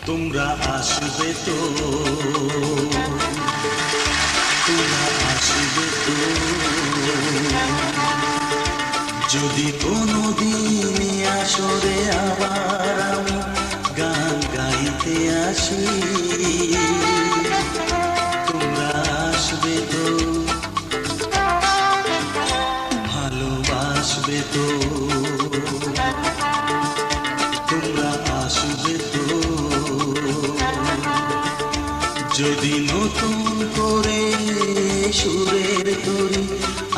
তোমরা আসবে তো, তোমরা আসবে তো, যদি কোনোদিন আসরে আবার আমি গান গাইতে আসি। তোমরা আসবে তো, ভালোবাসবে তো, তোমরা আসবে তো, যদি নতুন করে সুরের তরি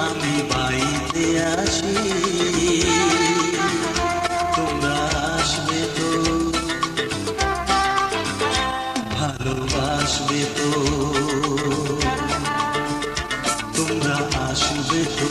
আমি বাইতে আসি। তোমরা আসবে তো, ভালোবাসবে তো, তোমরা আসবে তো।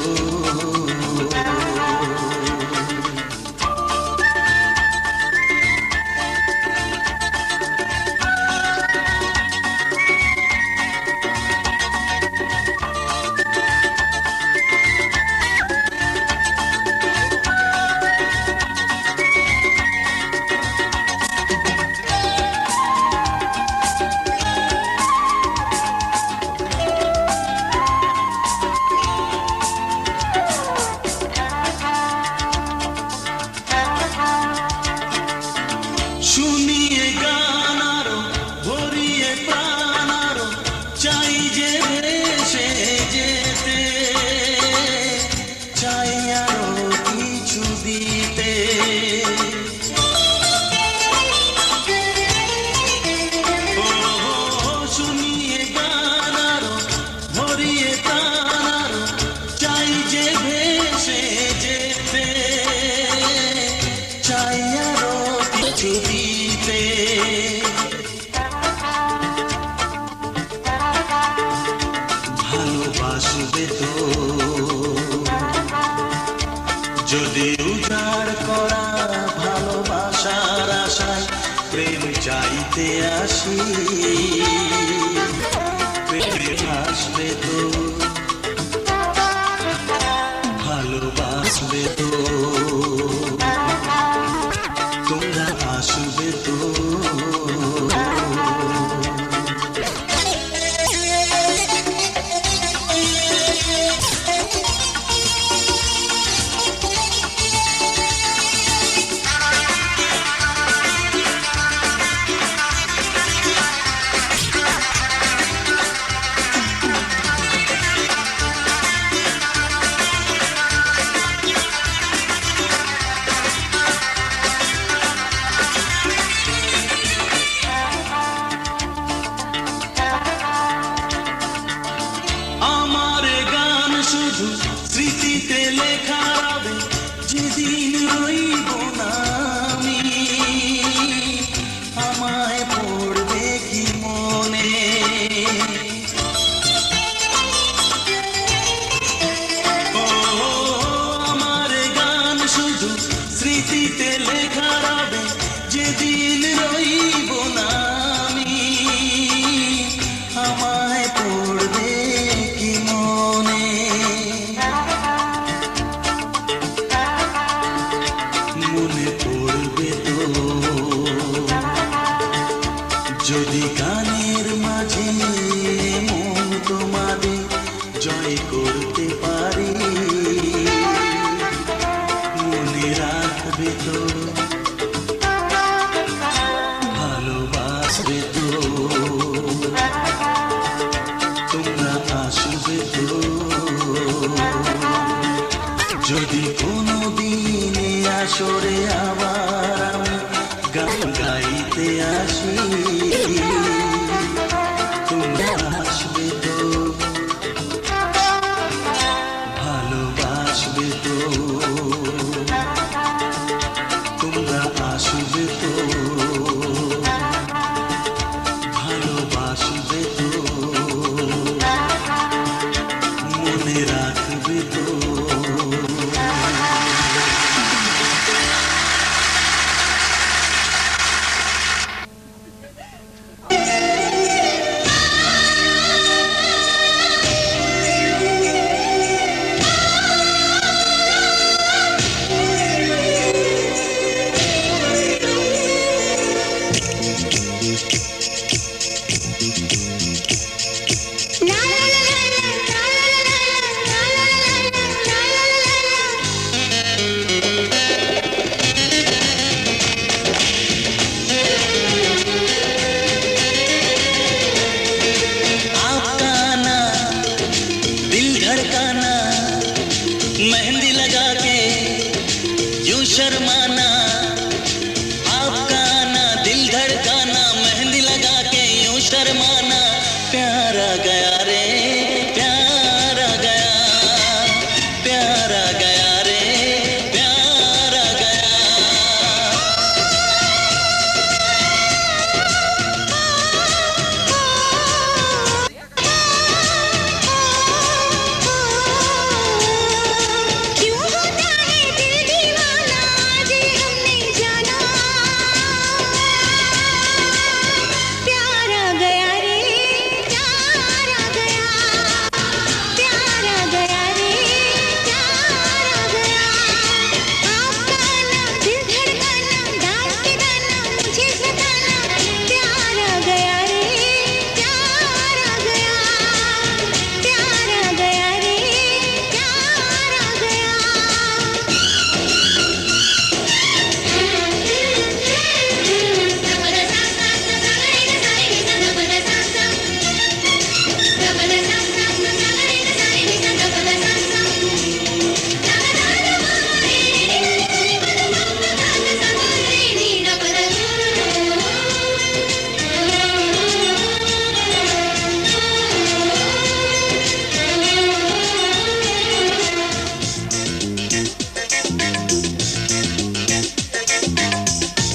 শুনিয়ে গান আরো ভরিয়ে প্রাণ আরো চাই যে ভেসে যেতে, চাই আরো কিছু দিতে। শুনিয়ে গান আরো ভরিয়ে প্রাণ আরো চাই যে ভেসে যেতে, চাই আরো কিছু দিতে। ভালোবাসবে তো, যদি উজাড় করা ভালোবাসার আশায় প্রেম চাইতে আসি। প্রেমে আসবে তো, ভালোবাসবে তো, তোমরা আসবে তো। শুধু স্মৃতিতে লেখা হবে, যেদিন রইব না আমি, আমায় পড়বে কি মনে। ও আমার গান শুধু স্মৃতিতে লেখা হবে, যেদিন রইব না আমি, আমায় পড়বে কি মনে। মনে পড়বে তো, যদি গানের মাঝে মন তোমাদের জয় করতে পারি। মনে রাখবে তো, ভালোবাসবে তো, তোমরা আসবে তো, যদি কোনো দিনে আসরে আবার আমি গান গাইতে আসি। তোমরা আসবে তো, ভালোবাসবে তো। लगा के यूं शर्माना, आपका आना दिल धड़काना, मेहंदी लगा के यूं शर्माना, प्यार आ गया रे प्यार आ गया, प्यार आ गया रे प्यार आ गया।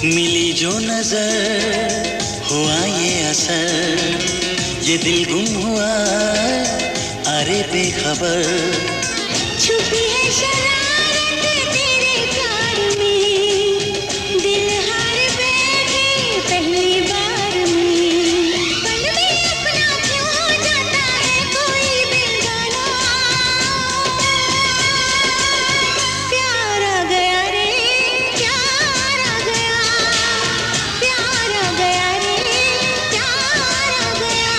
मिली जो नजर हुआ ये असर, ये दिल गुम हुआ अरे बेखबर, छुपी है शरारत तेरे प्यार में, दिल हार बैठे पहली बार में, पल में अपना क्यों जाता है कोई बेगाना, प्यार आ गया रे प्यार आ गया, प्यार आ गया रे प्यार आ गया।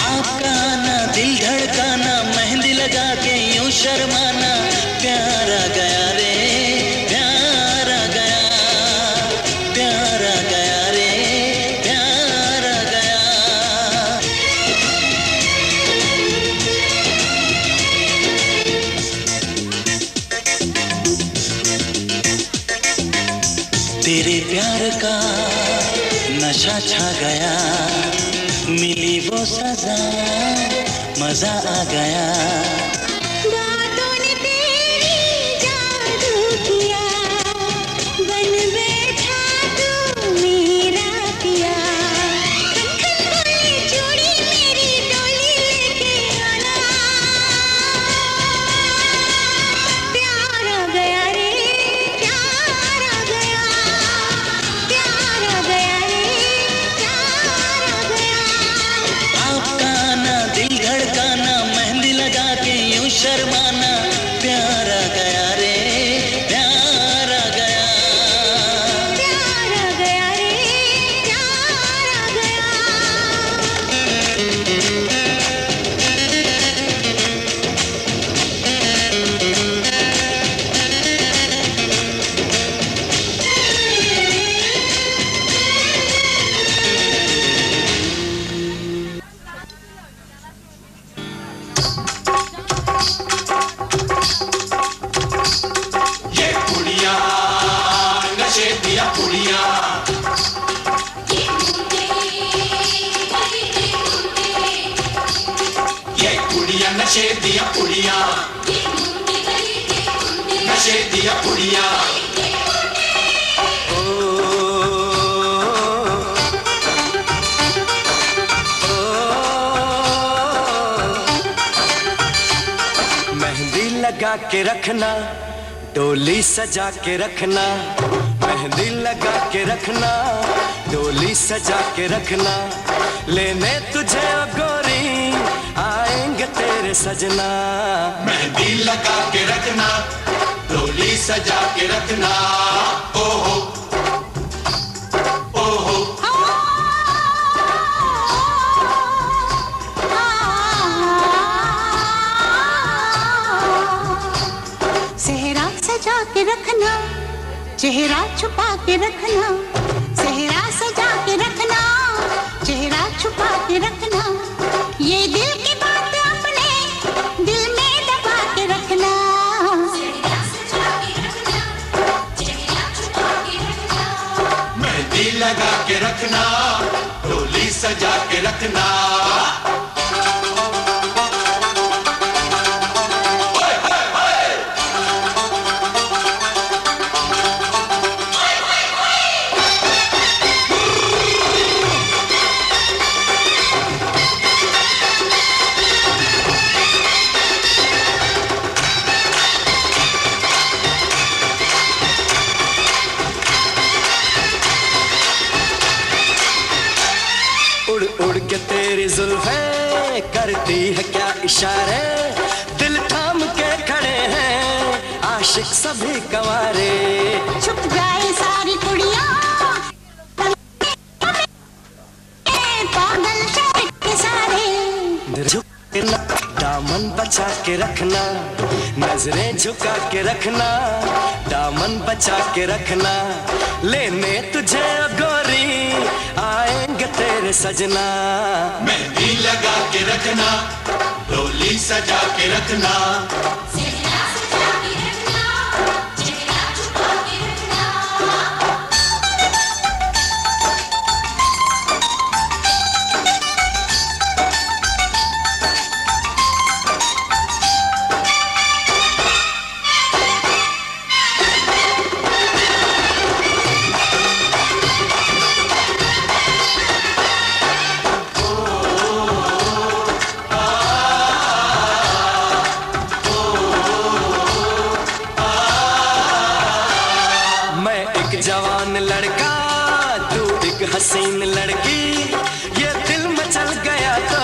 आपका आना दिल धड़काना, मेहंदी लगा के यूं शर्माना, प्यार आ गया रे प्यार आ गया, प्यार आ गया रे प्यार आ गया। तेरे प्यार का नशा छा गया, मिली वो सजा मजा आ गया, बातों ने तेरी जादू किया, बन बैठा तू मेरा पिया, खन खन बोली चूड़ी मेरी डोली लेके आना, प्यार आ गया रे प्यार आ गया, प्यार आ गया रे प्यार आ गया। आपका आना दिल धड़काना, मेहंदी लगा के यूं शर्माना, प्यार आ गया रे प्यार आ गया, प्यार आ गया रे प्यार आ गया। ये कुड़िया नशे दिया कुड़िया, ये कुड़िया नशे दिया कुड़िया, नशे दिया कुड़िया। मेहंदी लगा के रखना, डोली सजा के रखना, मेहंदी लगा के रखना, डोली सजा के रखना, लेने तुझे ओ गोरी आएंगे तेरे सजना। मेहंदी लगा के रखना, डोली सजा के रखना, ओहो ओहो। सेहरा सजा के रखना, चेहरा छुपा के रखना, सेहरा सजा के रखना, चेहरा छुपा के रखना, ये दिल की बात अपने दिल में दबा के रखना। लगा के रखना, डोली सजा के रखना। उड़ उड़ के तेरी जुल्फें करती है क्या इशारे, दिल थाम के खड़े हैं आशिक सभी कंवारे। छुप जाए सारी कुड़ियाँ पागल शहर के सारे। झुकना दामन बचा के रखना, नजरें झुका के रखना, दामन बचा के रखना। लेने तुझे गोरी आएंगे तेरे सजना, मेहंदी लगा के रखना, डोली सजा के रखना। सेहरा सजा के रखना, चेहरा छुपा के रखना। जवान लड़का तू एक हसीन लड़की, ये दिल मचल गया तो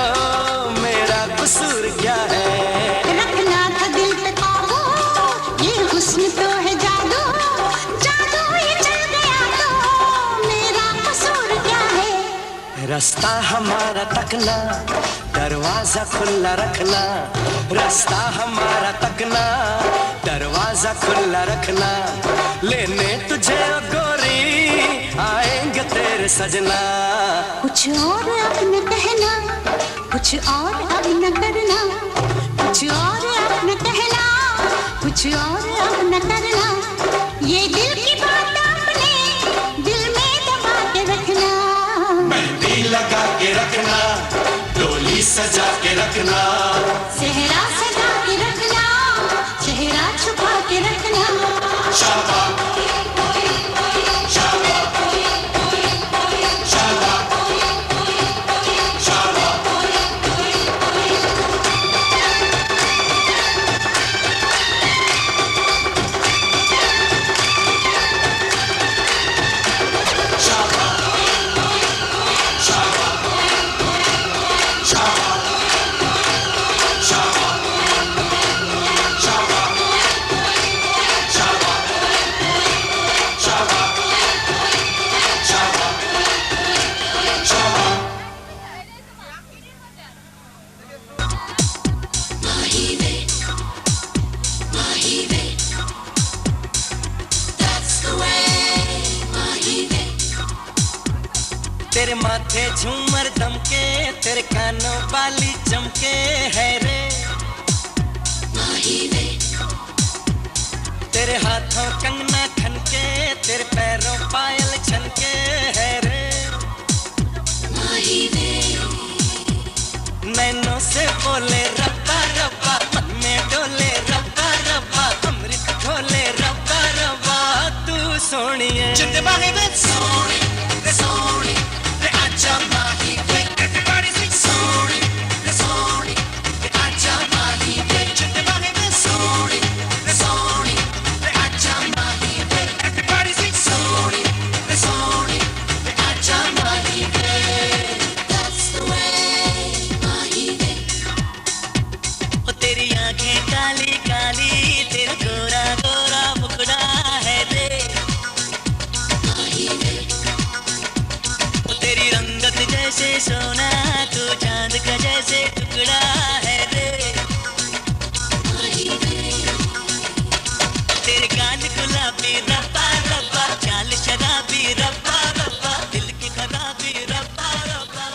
मेरा कसूर क्या है। रखना था दिल पे काबू, ये हुस्न तो है जादू, जादू ये चल गया तो मेरा कसूर क्या है। रास्ता हमारा तकना, दरवाजा खुला रखना, रास्ता हमारा तकना, दरवाजा खुला रखना। लेने तुझे गोरी आएंगे तेरे सजना, कुछ और अब न कहना, कुछ और अब न करना, कुछ और अब न कहना, कुछ और अब न करना। ये दिल की बात अपने दिल में दबा के रखना, मेहंदी लगा के रखना, डोली सजा के रखना। सेहरा सजा के रखना, चेहरा छुपा के रखना। शाबाश तेरे माथे झूमर दमके, तेरे कानों बाली चमके है रे, तेरे हाथों कंगना खनके, तेरे पैरों पायल छनके है रे। नैनों से बोले रब्बा रब्बा, मन में डोले रब्बा रब्बा, अमृत घोले रब्बा रब्बा। तू सोनिए काली काली, तेरा गोरा गोरा मुखड़ा है रे, तेरी रंगत जैसे सोना, तू चांद का जैसे टुकड़ा है रे। तेरे गाल गुलाबी रब्बा रब्बा, चाल शराबी रब्बा रब्बा, दिल की खराबी रब्बा रब्बा।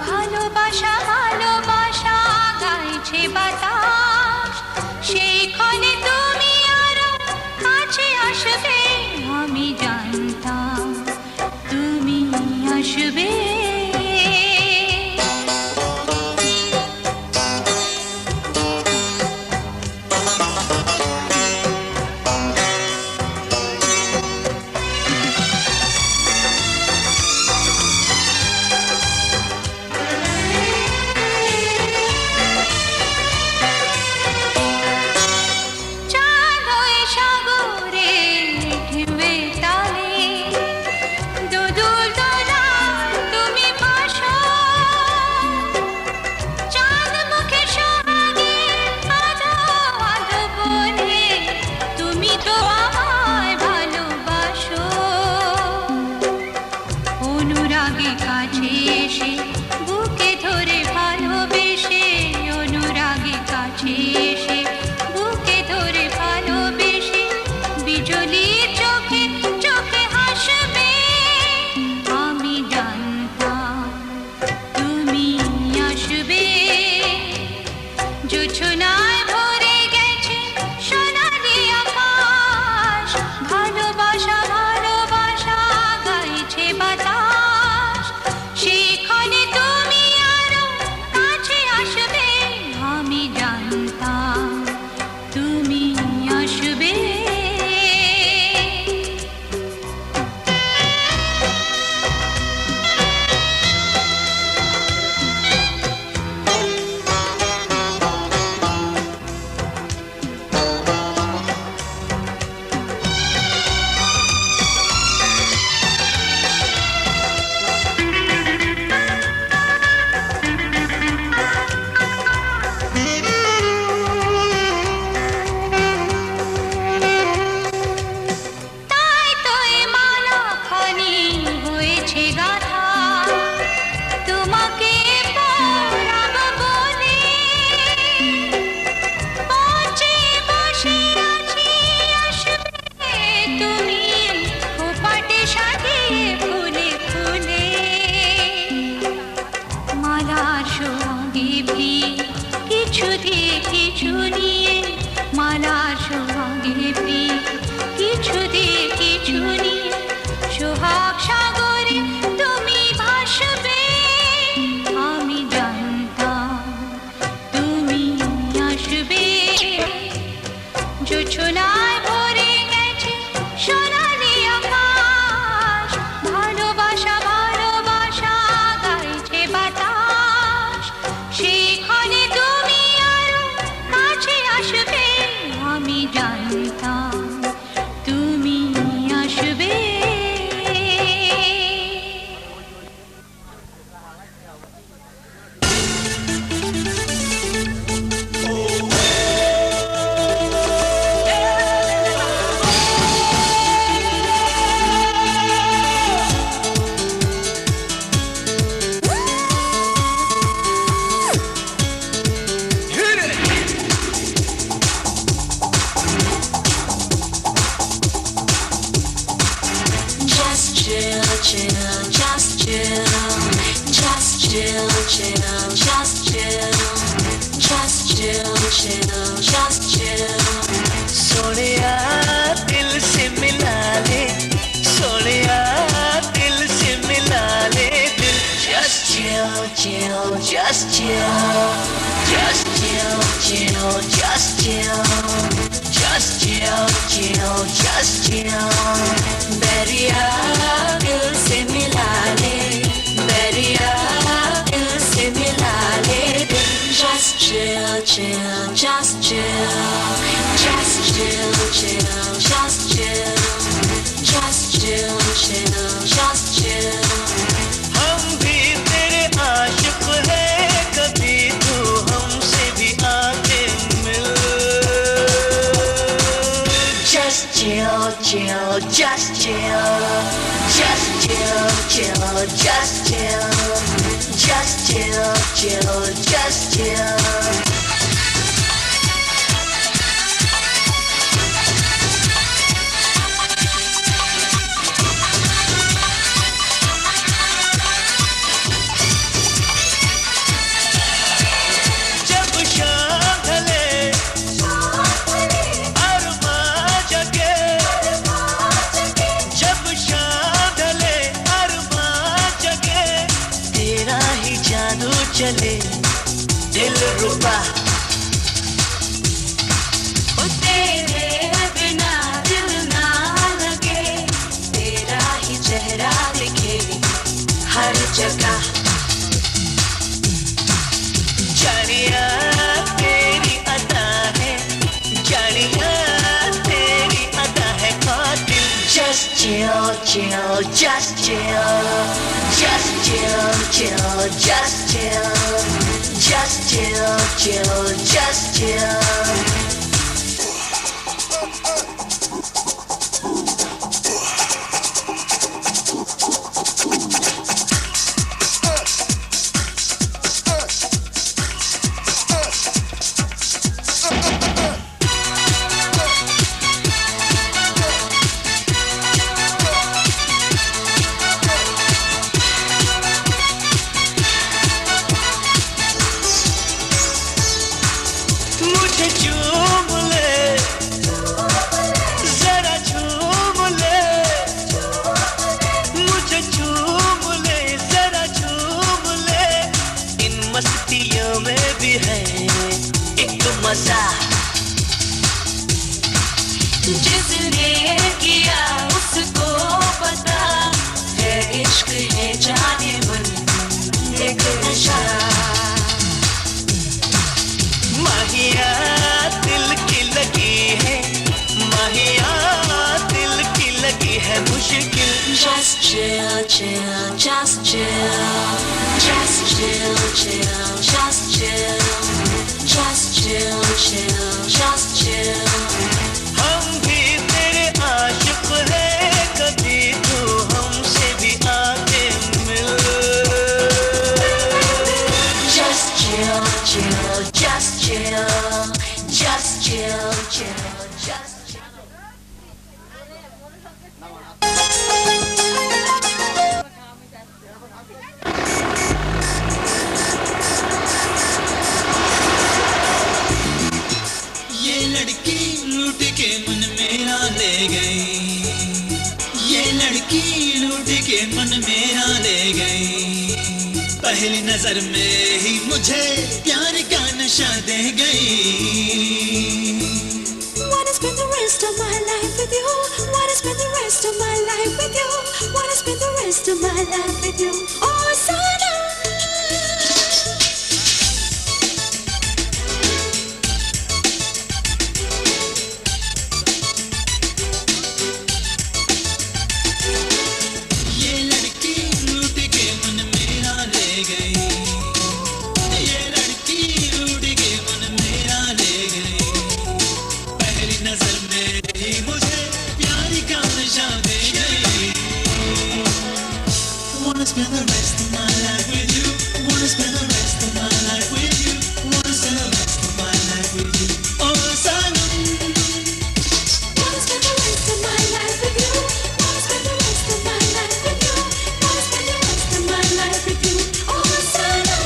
ভালোবাসা ভালোবাসা গাইছে বাতাস সেইখানে তুমি আরো কাছে আসবে আমি জানতাম তুমি আসবে चले दिल रुबा तेरे बिना दिल ना लगे तेरा ही चेहरा दिखे हर जगह जानिया तेरी अदा है जानिया तेरी अदा है कातिल Just chill, chill, just chill Just chill, chill, just chill Just chill, chill, just chill मुझे चूम ले जरा चूम ले मुझे चूम ले जरा चूम ले इन मस्तियों में भी है एक मजा जिसने किया उसको पता है इश्क है जाने मन एक नशा माहिया दिल की लगी है माहिया दिल की लगी है मुश्किल Just chill, chill, just chill Just chill, chill, just chill Just chill, chill, just chill हम भी तेरे आशिक हैं कभी तू हमसे भी आके मिल Just chill, chill, just chill Just chill, chill, just chill ये लड़की लूट के मन मेरा ले गई ये लड़की लूट के मन मेरा ले गई पहली नजर में ही मुझे प्यार का नशा दे गई Wanna spend the rest of my life with you Wanna spend the rest of my life with you Wanna spend the rest of my life with you Oh, Sana ये लड़की लूट के मन मेरा ले गई ये लड़की लूट के मन मेरा ले गई पहली नजर में ही मुझे प्यार का नशा दे गई Wanna spend the rest of my life with you Wanna spend the rest of my life with you Wanna spend the rest of my life with you Oh Sanam Wanna spend the rest of my life with you Wanna spend the rest of my life with you Wanna spend the rest of my life with you Oh, Sana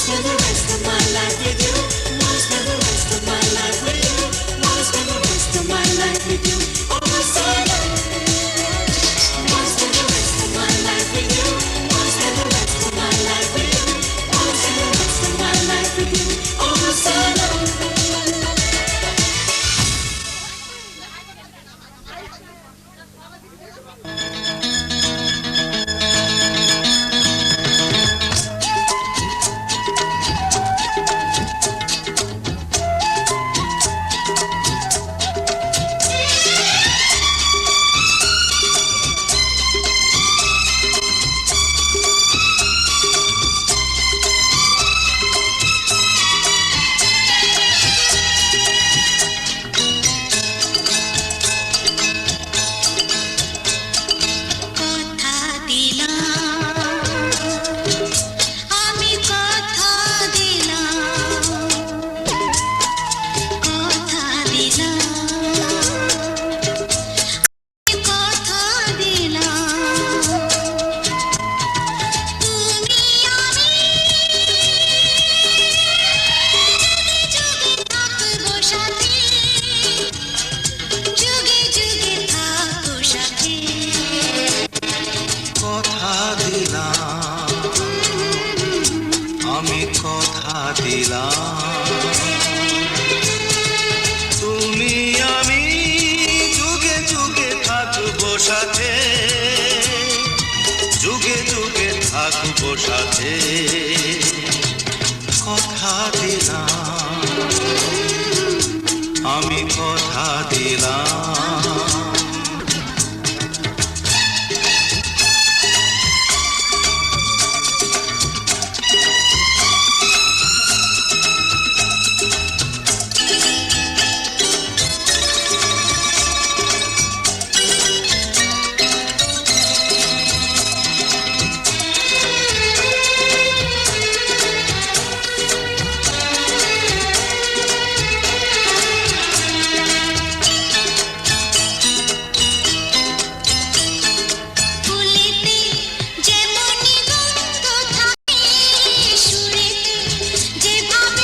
spend the rest of my life with you. Wanna spend the rest of my life with you. Wanna spend the rest of my life with you. Oh, my son. Wanna spend the rest of my life with you. Wanna spend the rest of my life with you. Wanna spend the rest of my life with you. Oh, my son. কথা দিলাম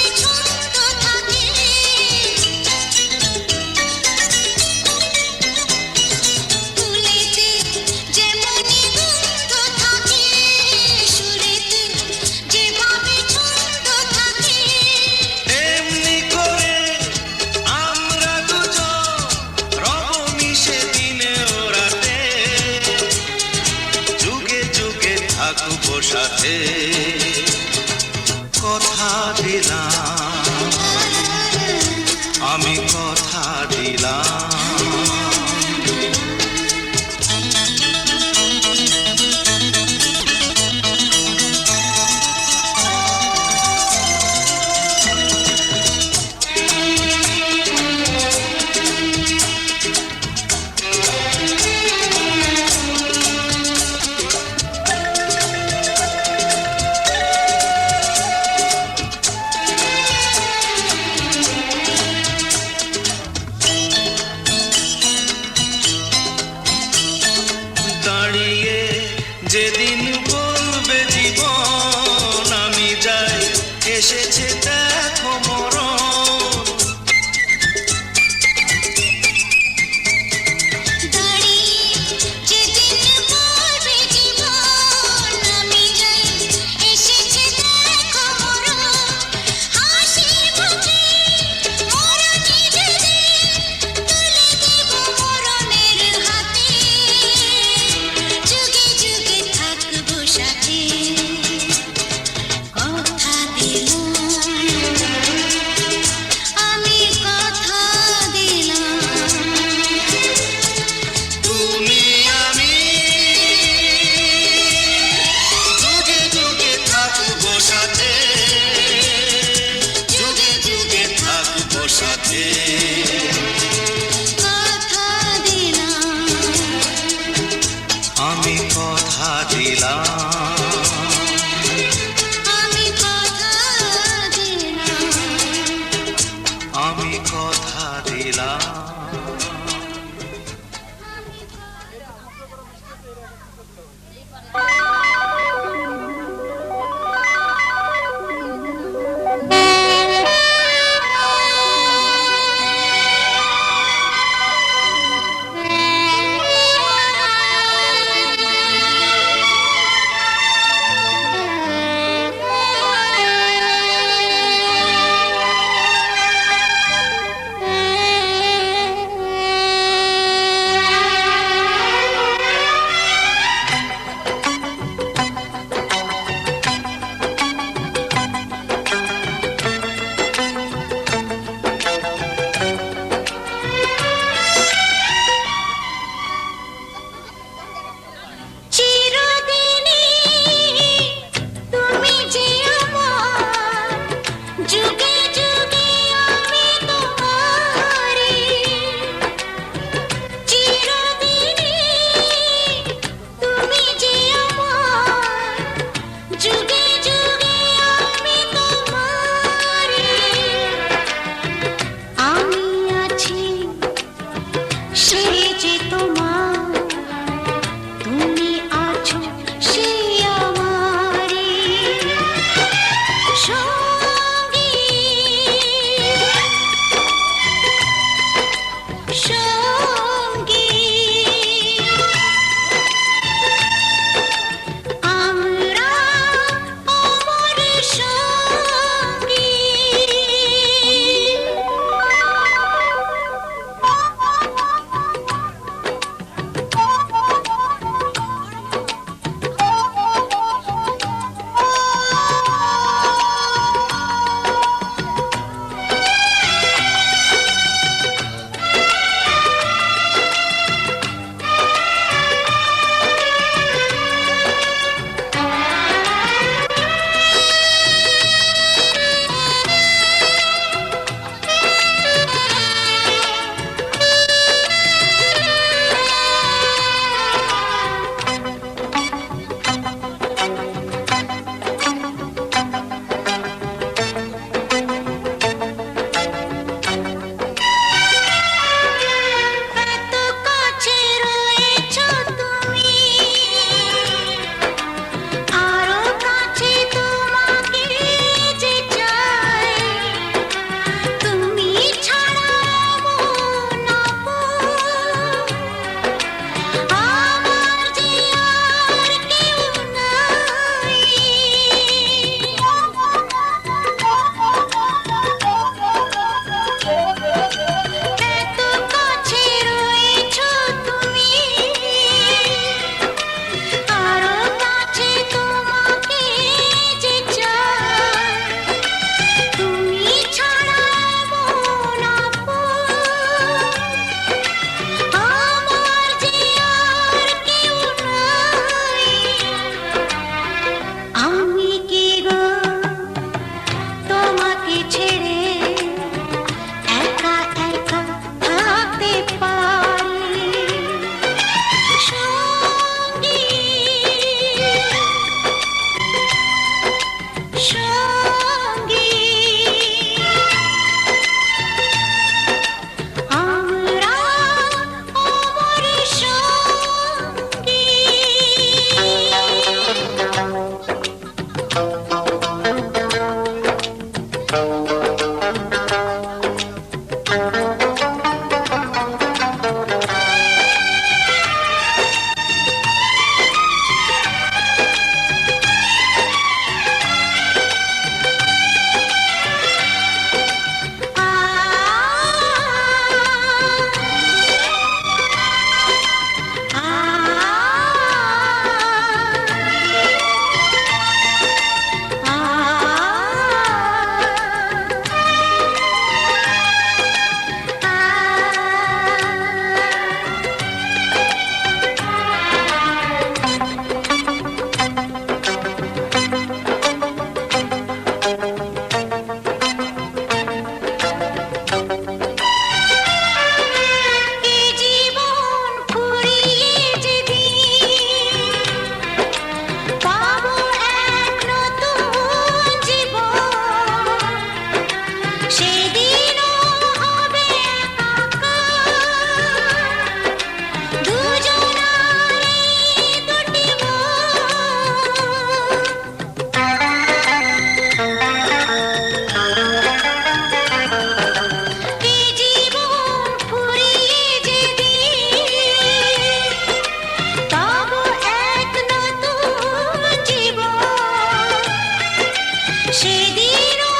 সেদিনও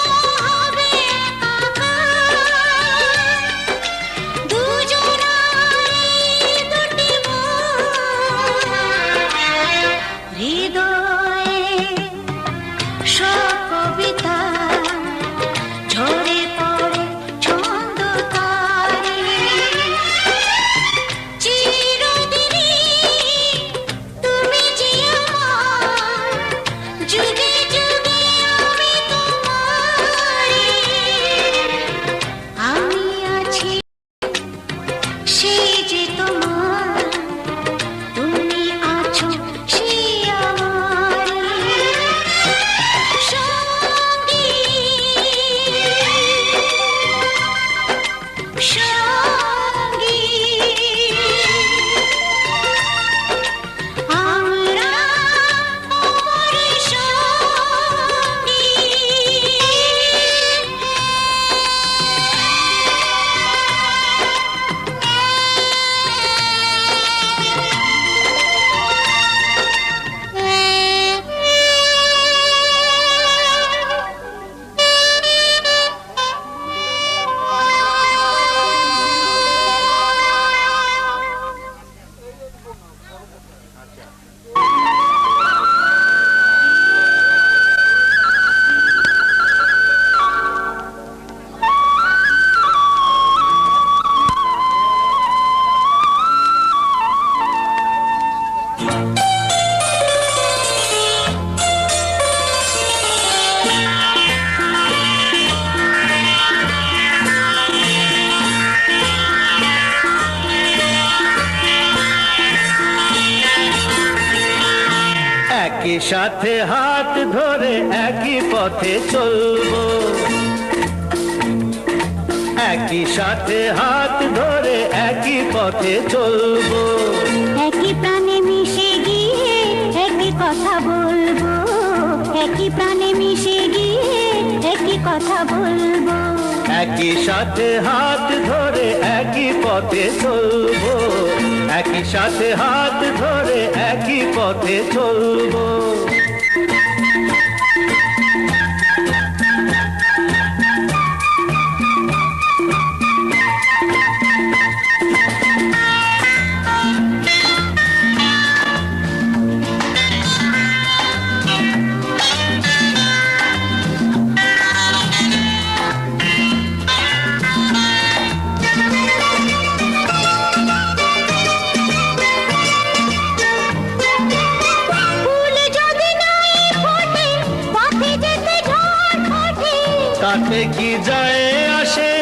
হবে একাকার, দুজনারই দুটি মন, হৃদয়ে সব কবিতা ঝরে পড়ে ছন্দ তারে, চিরদিনই তুমি যে আমার, যুগে যুগে আমি তোমার, আমি আছি সেই যে তোমার, তুমি আছো সেই আমার সঙ্গী, সঙ্গী আমরা অমর সঙ্গী। একই সাথে হাত ধরে একই পথে চলবো, একই সাথে হাত ধরে একই পথে চলবো, একই প্রাণে মিশে গিয়ে একই কথা বলবো, একই প্রাণে মিশে গিয়ে একই কথা বলবো, একই সাথে হাত ধরে একই পথে চলবো, একই সাথে হাত ধরে একই পথে চলবো। ফুল যদি নাই ফোটে পথে যেতে ঝড় ওঠে, তাতে কি যায় আসে,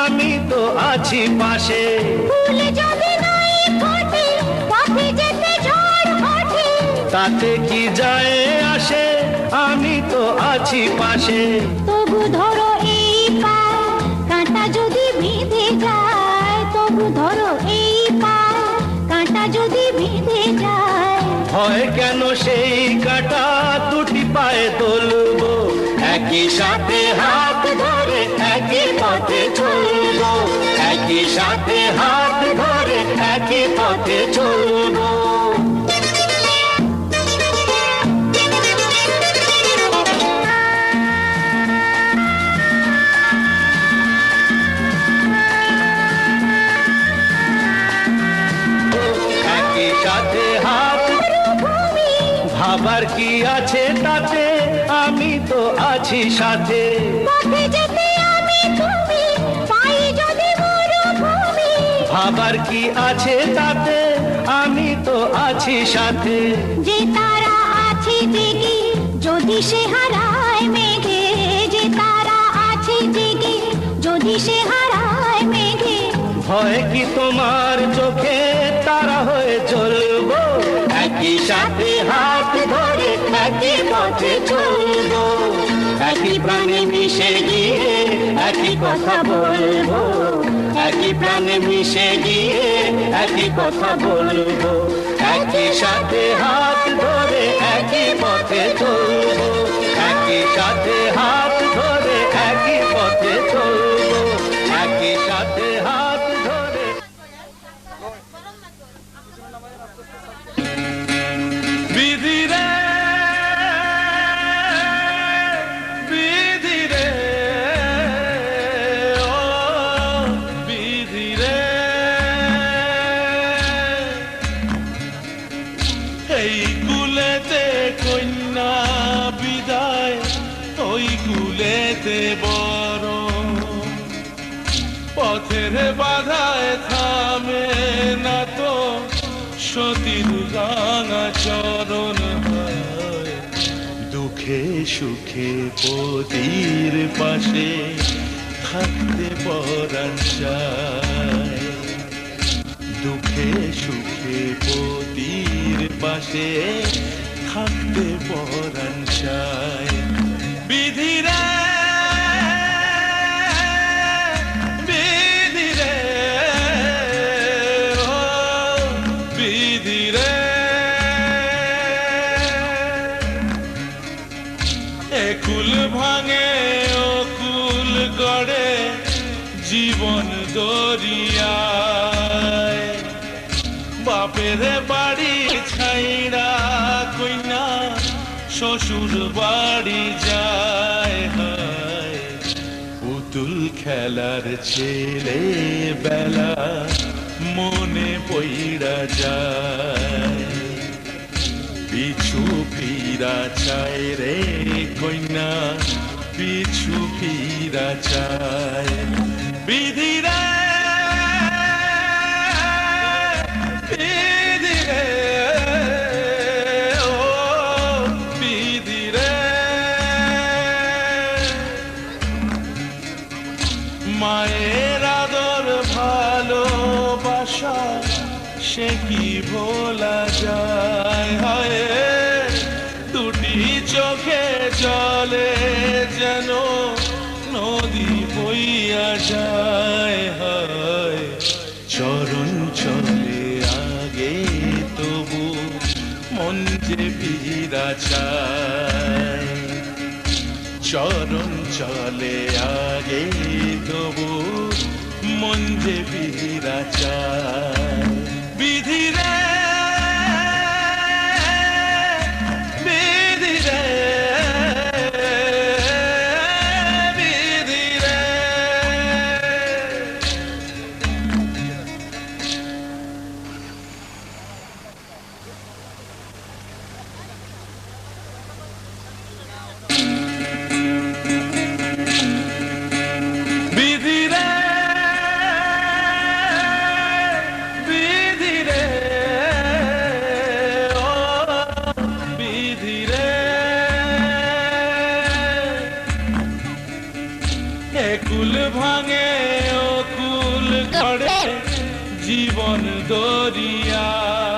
আমি তো আছি পাশে, ফুল যদি নাই ফোটে পথে যেতে ঝড় ওঠে, তাতে কি যায় আসে, আমি তো আছি পাশে। তবু ধরো এই পায় কাঁটা যদি বিঁধে যায়, তবু ধরো এই পায় কাঁটা যদি বিঁধে যায়, হয় কেন সেই কাটা দুটি পায়ে তুলবো, একই সাথে হাত ধরে একই পথে চলবো, একই সাথে হাত ধরে একই পথে চলবো। একই সাথে হাত, ভাবার কি আছে তাতে, আমি তো আছি সাথে, পথে যেতে আমি তুমি পাই যদি মরুভূমি, ভাবার কি আছে তাতে, আমি তো আছি সাথে, যে তারা আছে জেগে যদি সে হারায় মেঘে, যে তারা আছে জেগে যদি সে হারায় মেঘে, হয় কি তোমার চোখে তারা হয়ে চলবো, একই সাথে হাত ধরে একই পথে চলবো, একই প্রাণে মিশে গিয়ে একই কথা বলবো, একই প্রাণে মিশে গিয়ে একই কথা বলবো, একই সাথে হাত ধরে একই পথে চলবো, একই সাথে হাত ধরে একই পথে চলবো, একই সাথে হাত ধরে। বিধি রে বিধি মেতে বড় পথের বাধায় থামে না তো সতীর রাঙা চরণ দুঃখে সুখে পতির পাশে থাকতে পরাণ চায় দুঃখে সুখে পতির পাশে থাকতে পরাণ চায় বিধিরে বিধিরে ও বিধিরে একুল ভাঙে অকুল গড়ে জীবন দরিয়ায় বাপের বাড়ি ছাইড়া কইনা শ্বশুর বাড়ি যায় হায় পুতুল খেলার ছেলে বেলা মনে পইড়া যায় পিছু ফিরা চায় রে কইনা পিছু ফিরা চায় বিধিরা বিধিরে ও বিধিরে মায়ের আদর ভালোবাসা সে কি ভোলা যায় হায় দুটি চোখে জলে যেন নদী বইয়া যায় হায় চরণ চলে আগে তবু মন যে ফিরা চায় চরণ চলে আগে তবু মন যে ফিরা চায় বিধিরে বিধিরে বিধিরে বিধিরে বিধিরে ও বিধিরে একুল ভাঙে অকুল গড়ে জীবন দরিয়ায়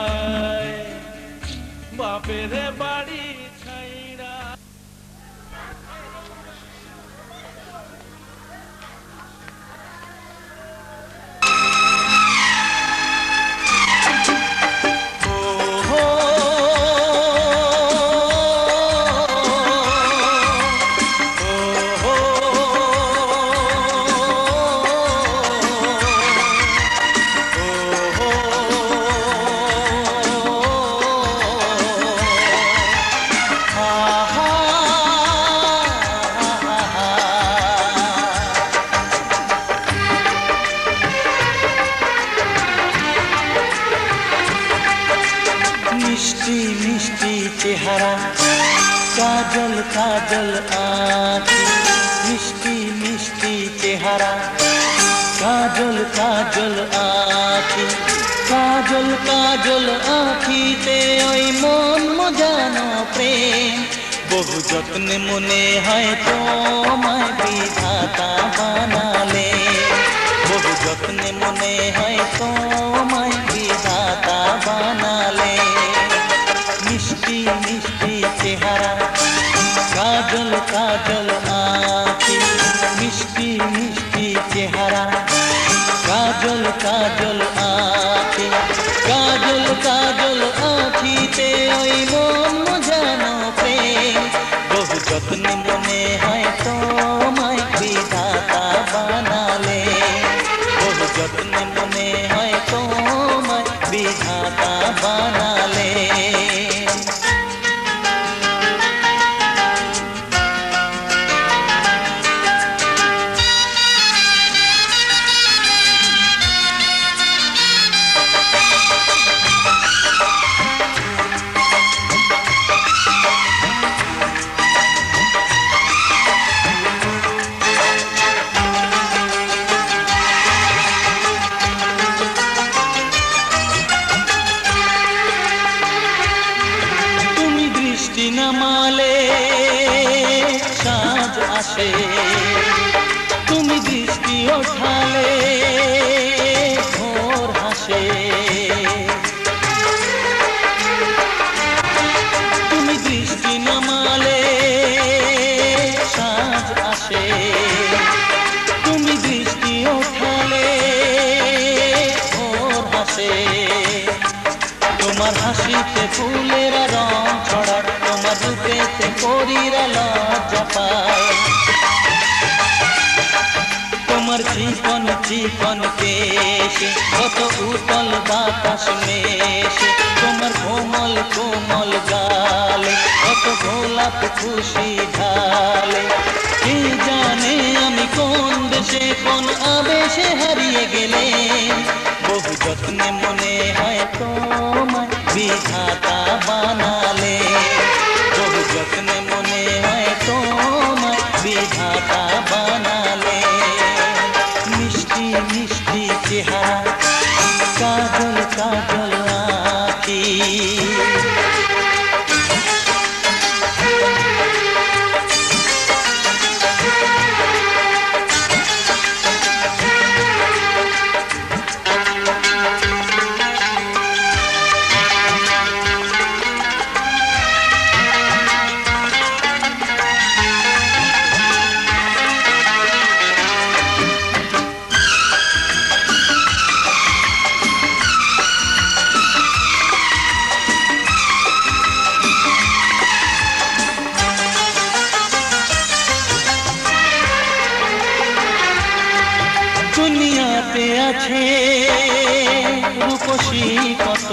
বাপের বাড়ি ছাইড়া মিষ্টি মিষ্টি চেহারা কাজল কাজল আঁখি মিষ্টি মিষ্টি চেহারা কাজল কাজল আঁখি কাজল কাজল আঁখিতে ওই মন মজানো প্রেম বহু যত্নে মনে হয় তোমায় বিধাতা বানালে বহু যত্নে মনে হয় তোমায় বিধাতা বানালে মিষ্টি মিষ্টি চেহারা কাজল কাজল আঁখি মিষ্টি মিষ্টি চেহারা কাজল কাজল আঁখি কাজল কাজল আঁখিতে ওই মন জানো প্রেম বহু যত্নে মনে হয় তো আসে তুমি দৃষ্টি ওঠালে ভোর হাসে তুমি দৃষ্টি নামালে সাঁঝ আসে তুমি দৃষ্টি ওঠালে ভোর হাসে তোমার হাসিতে ফুলেরা রং ছড়ায় তোমার রূপেতে পরীরা লজ্জা পায় তোমার চিকন চিকন কেশে কত উতল বাতাস মেশে তোমার কোমল কোমল গালে কত গোলাপ খুশি ঢালে কে জানে আমি কোন দেশে কোন আবেশে হারিয়ে গেলে বহু যত্নে মনে হয় তোমায় বিধাতা বানালে বহু যত্নে মনে হয় তোমায় বিধাতা বানালে মিষ্টি মিষ্টি চেহারা কাজল কাজল আঁখি দুনিয়াতে আছে রূপসী কত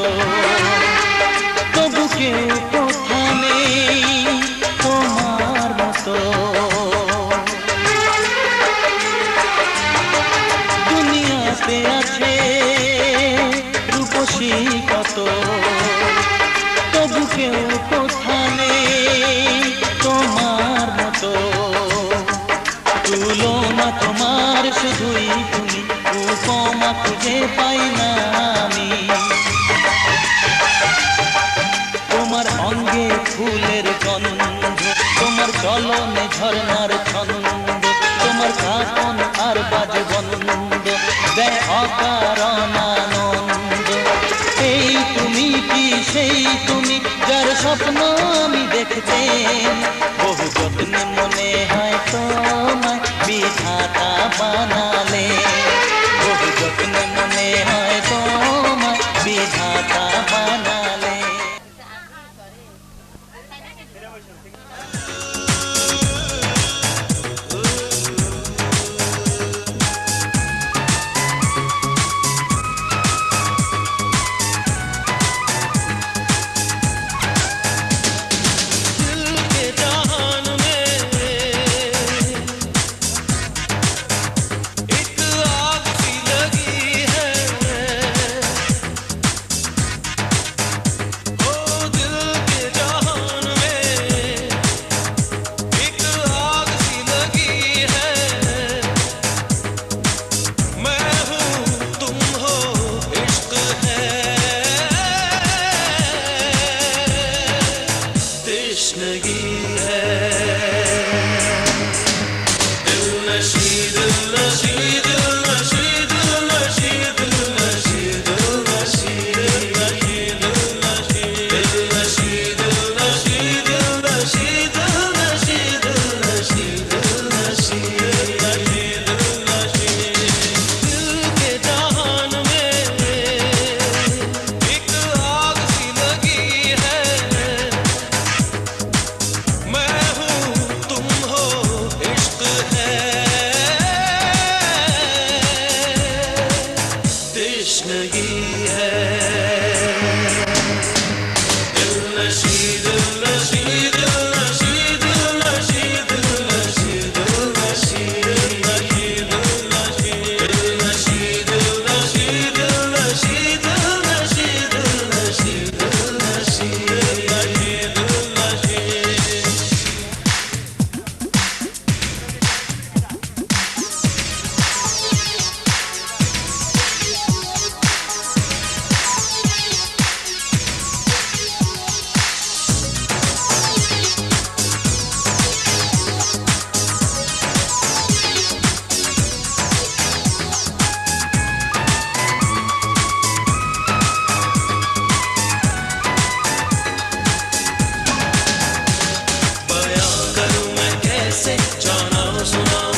তবু কেউ কোথা নেই তোমার মতো দুনিয়াতে আছে রূপসী কত তবু কেউ কোথা নেই তোমার মতো তুলনা তোমার শুধুই তুমি উপমা খুঁজে পাই না আমি তোমার অঙ্গে ফুলের গন্ধ তোমার চলনে ঝর্ণার ছন্দ তোমার কাপন আর বাজে বন্ধ দেয় অকারণ আনন্দ এই তুমি কি সেই তুমি যার স্বপ্ন আমি দেখতে বহু যত্নে মনে হয় তোমায় বিধাতা বানালে বহু যত্নে মনে হয় তোমায় বিধাতা বানালে मैं हूँ तुम हो इश्क है শোনো